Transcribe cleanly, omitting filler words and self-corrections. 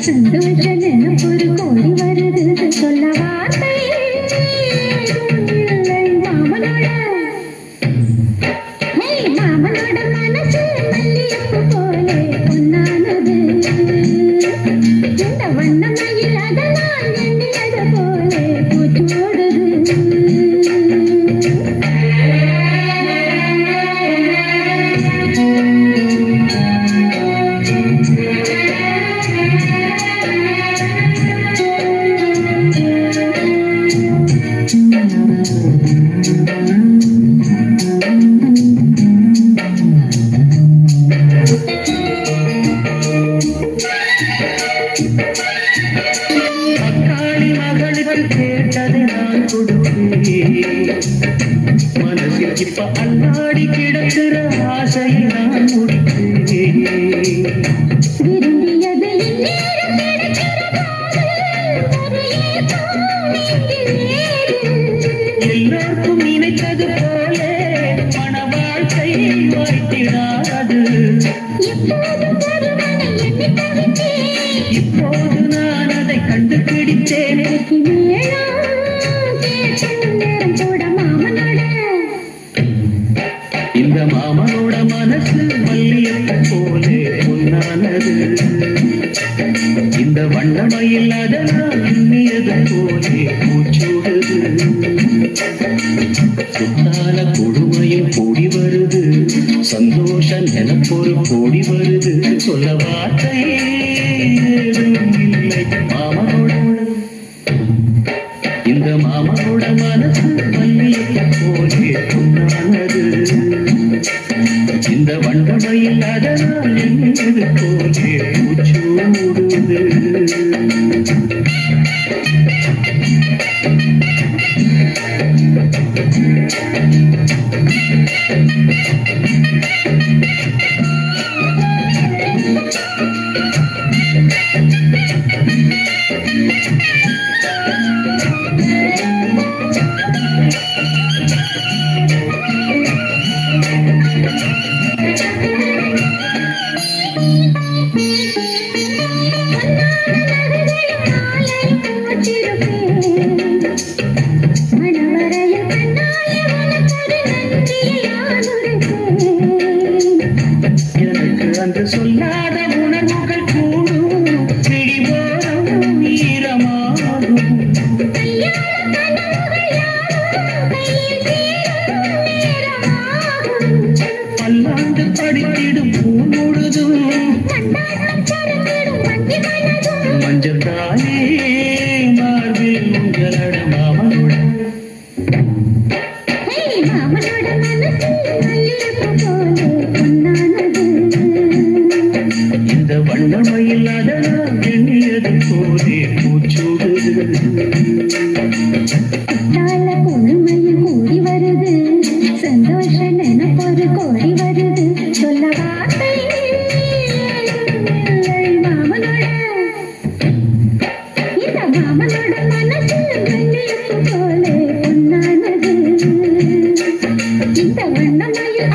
சந்தோஷ நினைப்பொரு கோடி வருது சொல்ல வார்த்தை இல்லை மாமனோட மாமனோட மனசு மல்லியப்பு போலே பொன்னானது இந்த வண்ணமயில் அதனால் எண்ணியது போலே பூச்சோடுது கேட்டதை நான் கொடுத்தேன் மனசில் இப்ப அல்லாடி கிடக்கிற ஆசையை நான் முடித்தேன் எல்லாருக்கும் நினைத்தது போல மன வாழ்க்கை வாய்த்திடாது இப்போது நான் அதை கண்டுபிடித்தேன் இந்த மாமனோட மனசு மல்லியப்பு போலே பொன்னானது இந்த வண்ணமயில் அதனால் எண்ணியது போலே பூச்சூடுது சுத்தால கொடுமையும் கூடி வருது சந்தோஷம் எனப்பொரு கோடி வருது சொல்ல வார்த்தை இல்லை மாமனோட இந்த மாமனோட மனசு மல்லியப்பு போலே பொன்னானது இந்த வண்டமையில் அதனால் எண்ணியது போலே பூச்சூடுது என்று சொல்லாத உணர்வுகள் கூடும் பிடிவோரம் ஈரமாகும் பல்லாண்டு படித்திடும் பூ முழுதும் மஞ்சள் தாயே மார்பில் உங்களோட மாமனோட இந்த வண்ணமயில் அதனால் எண்ணியது போலே பூச்சூடுது கூடி வருது சந்தோஷ நினைப்பொரு கோடி வருது சொல்ல வார்த்தை மாமனோட இந்த மாமனோட மனசு மல்லியப்பு போலே பொன்னானது இந்த வண்ணமயில்